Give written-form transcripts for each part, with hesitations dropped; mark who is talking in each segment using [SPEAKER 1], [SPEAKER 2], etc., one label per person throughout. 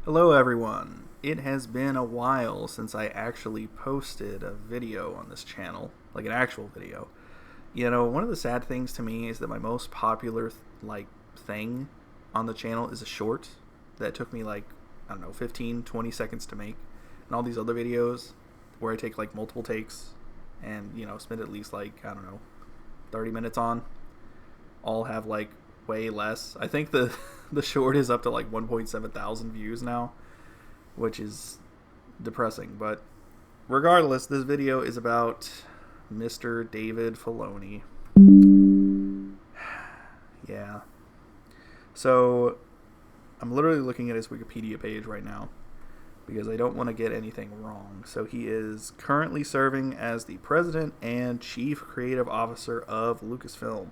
[SPEAKER 1] Hello, everyone. It has been a while since I actually posted a video on this channel, like an actual video. One of the sad things to me is that my most popular thing on the channel is a short that took me I don't know, 15, 20 seconds to make. And all these other videos where I take multiple takes and, spend at least I don't know, 30 minutes on all have way less. I think the the short is up to 1.7 thousand views now, which is depressing. But regardless, this video is about Mr. David Filoni. Yeah. So I'm literally looking at his Wikipedia page right now because I don't want to get anything wrong. So he is currently serving as the president and chief creative officer of Lucasfilm,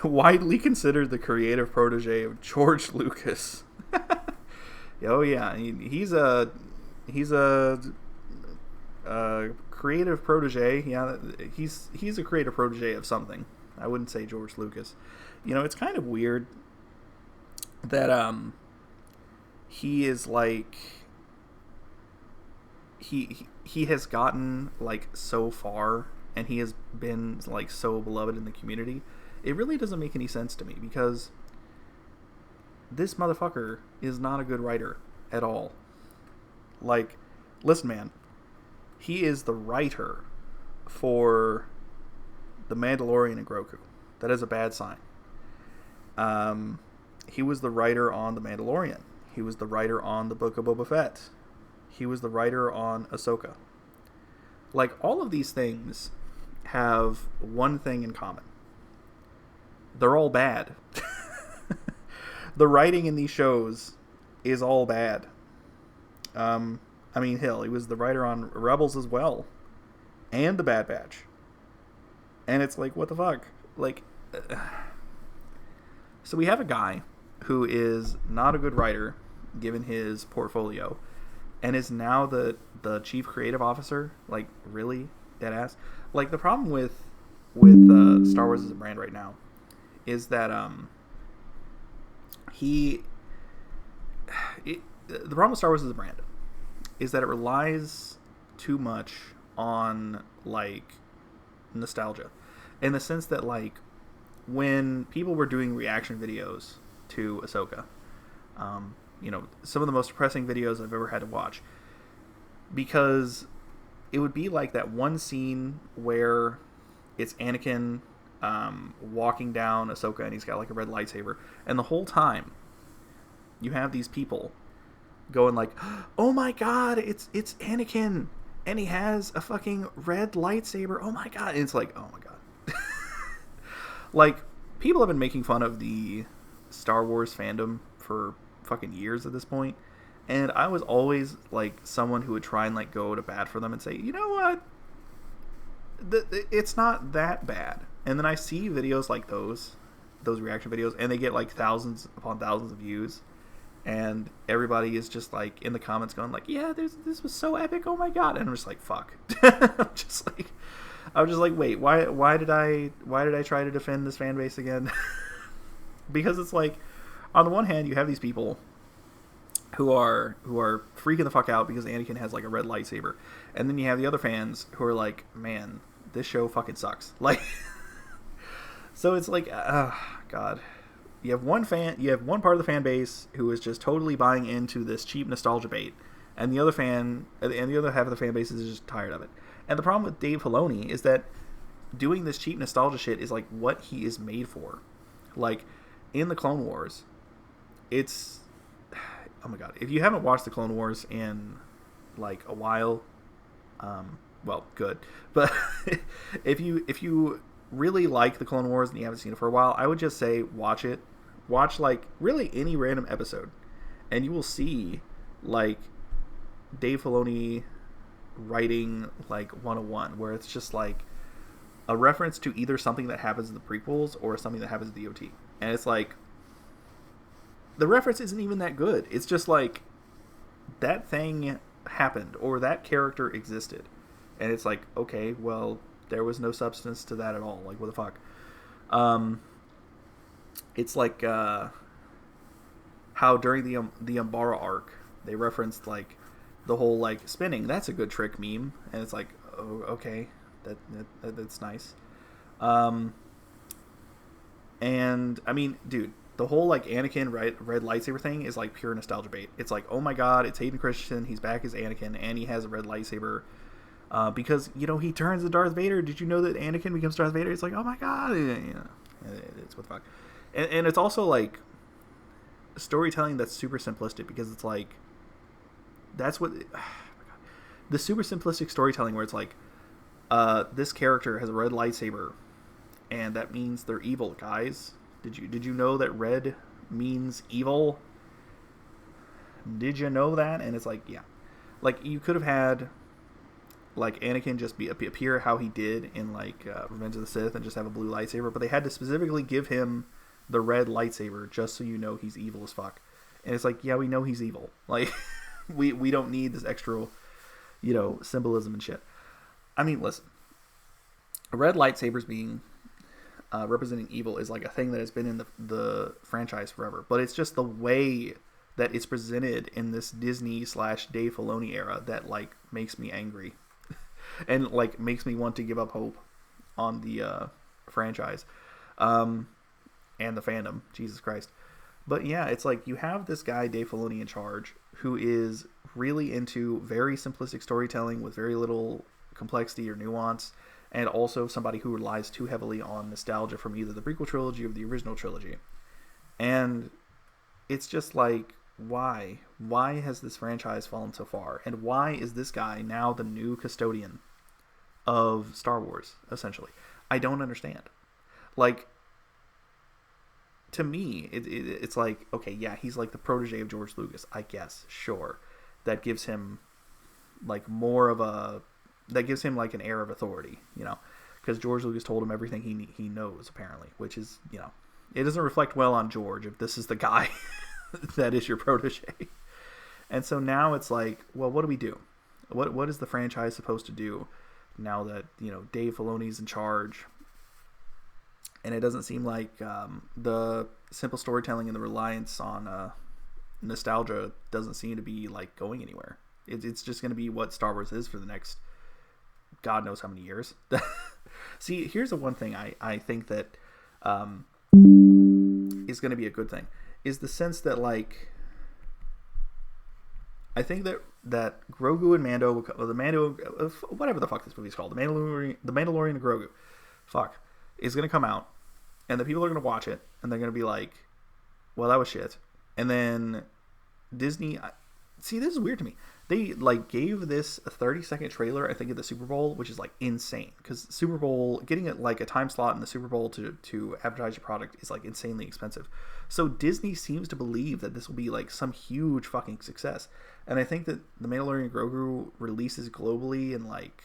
[SPEAKER 1] widely considered the creative protege of George Lucas. Oh yeah, he's a creative protege. Yeah, he's a creative protege of something. I wouldn't say George Lucas. It's kind of weird that he is he has gotten so far, and he has been so beloved in the community. It really doesn't make any sense to me because this motherfucker is not a good writer at all. Listen, man, he is the writer for The Mandalorian and Grogu. That is a bad sign. He was the writer on The Mandalorian. He was the writer on The Book of Boba Fett. He was the writer on Ahsoka. All of these things have one thing in common. They're all bad. The writing in these shows is all bad. Hell, he was the writer on Rebels as well, and The Bad Batch. And it's what the fuck? So we have a guy who is not a good writer, given his portfolio, and is now the chief creative officer. Really? Deadass? The problem with Star Wars as a brand right now is that the problem with Star Wars as a brand is that it relies too much on nostalgia, in the sense that when people were doing reaction videos to Ahsoka, some of the most depressing videos I've ever had to watch, because it would be that one scene where it's Anakin walking down Ahsoka, and he's got a red lightsaber, and the whole time you have these people going oh my god, it's Anakin, and he has a fucking red lightsaber, oh my god. And it's oh my god. People have been making fun of the Star Wars fandom for fucking years at this point, and I was always someone who would try and go to bat for them and say, you know what, it's not that bad. And then I see videos like those reaction videos, and they get thousands upon thousands of views, and everybody is just in the comments going yeah, this was so epic, oh my god. And I'm just fuck. I was just wait, why did I try to defend this fan base again? Because it's on the one hand, you have these people who are freaking the fuck out because Anakin has a red lightsaber, and then you have the other fans who are man, this show fucking sucks. So it's god. You have one part of the fan base who is just totally buying into this cheap nostalgia bait, and the other half of the fan base is just tired of it. And the problem with Dave Filoni is that doing this cheap nostalgia shit is what he is made for. In the Clone Wars, it's, oh my god, if you haven't watched the Clone Wars in a while, well, good. But if you really like the Clone Wars and you haven't seen it for a while, I would just say watch it. Watch really any random episode, and you will see Dave Filoni writing 101, where it's just a reference to either something that happens in the prequels or something that happens in the OT. And it's the reference isn't even that good. It's just that thing happened, or that character existed, and it's okay, well, there was no substance to that at all. What the fuck? It's how during the Umbara arc they referenced like the whole like spinning. That's a good trick meme, and it's like, oh, okay, that's nice. Um, and I mean, dude, the whole like Anakin red lightsaber thing is like pure nostalgia bait. It's like, oh my god, it's Hayden Christensen. He's back as Anakin, and he has a red lightsaber. Because he turns to Darth Vader. Did you know that Anakin becomes Darth Vader? It's like, oh my god, it's what the fuck. And it's also like storytelling that's super simplistic, because it's like that's what the super simplistic storytelling where it's like this character has a red lightsaber, and that means they're evil, guys. Did you know that red means evil? Did you know that? And it's like, yeah, like you could have had like Anakin just appear how he did in like Revenge of the Sith and just have a blue lightsaber, but they had to specifically give him the red lightsaber just so you know he's evil as fuck. And it's like, yeah, we know he's evil. Like we don't need this extra, symbolism and shit. I mean, listen, red lightsabers being representing evil is like a thing that has been in the franchise forever, but it's just the way that it's presented in this Disney / Dave Filoni era that like makes me angry. And like makes me want to give up hope on the franchise and the fandom. Jesus Christ. But yeah, it's like you have this guy Dave Filoni in charge who is really into very simplistic storytelling with very little complexity or nuance, and also somebody who relies too heavily on nostalgia from either the prequel trilogy or the original trilogy. And it's just like, why has this franchise fallen so far, and why is this guy now the new custodian of Star Wars, essentially? I don't understand. Like, to me, it's like, okay, yeah, he's like the protege of George Lucas, I guess, sure. That gives him like that gives him like an air of authority, because George Lucas told him everything he knows, apparently, which is, it doesn't reflect well on George if this is the guy that is your protege. And so now it's like, well, what do we do? What is the franchise supposed to do now that Dave Filoni's in charge? And it doesn't seem like the simple storytelling and the reliance on nostalgia doesn't seem to be like going anywhere. It's just going to be what Star Wars is for the next God knows how many years. See, here's the one thing I think that is going to be a good thing, is the sense that like I think that Grogu and Mando, whatever the fuck this movie's called, the Mandalorian and Grogu, is going to come out, and the people are going to watch it, and they're going to be like, well, that was shit. And then Disney, see, this is weird to me. They like gave this a 30-second trailer, I think, at the Super Bowl, which is like insane, because Super Bowl, getting it like a time slot in the Super Bowl to advertise your product is like insanely expensive. So Disney seems to believe that this will be like some huge fucking success. And I think that the Mandalorian Grogu releases globally in like,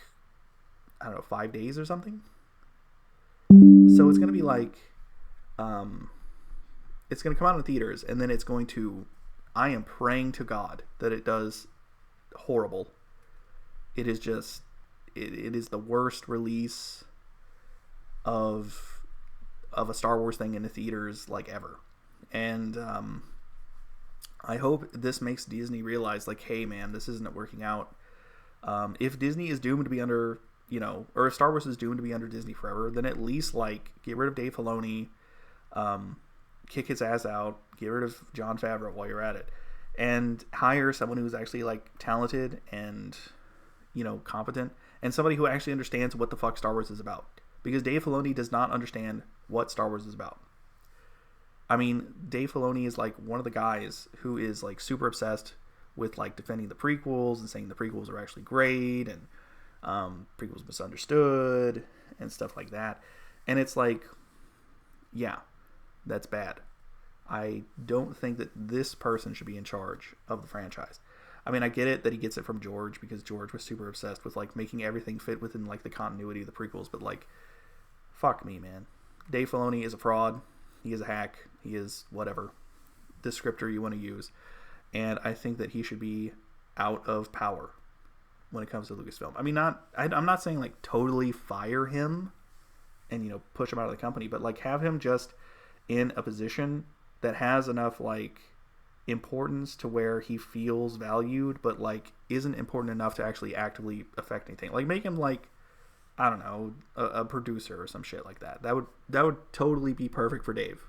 [SPEAKER 1] I don't know, 5 days or something. So it's going to be like, it's going to come out in theaters, and then it's going to, I am praying to God that it does horrible. It is just, it is the worst release of a Star Wars thing in the theaters like ever. And I hope this makes Disney realize like, hey man, this isn't working out. If Disney is doomed to be under, or if Star Wars is doomed to be under Disney forever, then at least like get rid of Dave Filoni, kick his ass out, get rid of Jon Favreau while you're at it, and hire someone who's actually like talented and competent, and somebody who actually understands what the fuck Star Wars is about, because Dave Filoni does not understand what Star Wars is about. I mean, Dave Filoni is like one of the guys who is like super obsessed with like defending the prequels and saying the prequels are actually great, and prequels misunderstood and stuff like that. And it's like, yeah, that's bad. I don't think that this person should be in charge of the franchise. I mean, I get it that he gets it from George, because George was super obsessed with like making everything fit within like the continuity of the prequels, but like, fuck me, man. Dave Filoni is a fraud. He is a hack. He is whatever descriptor you want to use. And I think that he should be out of power when it comes to Lucasfilm. I mean, I'm not saying like totally fire him and push him out of the company, but like have him just in a position that has enough like importance to where he feels valued, but like isn't important enough to actually actively affect anything. Like make him like, I don't know, a producer or some shit like that. That would totally be perfect for Dave.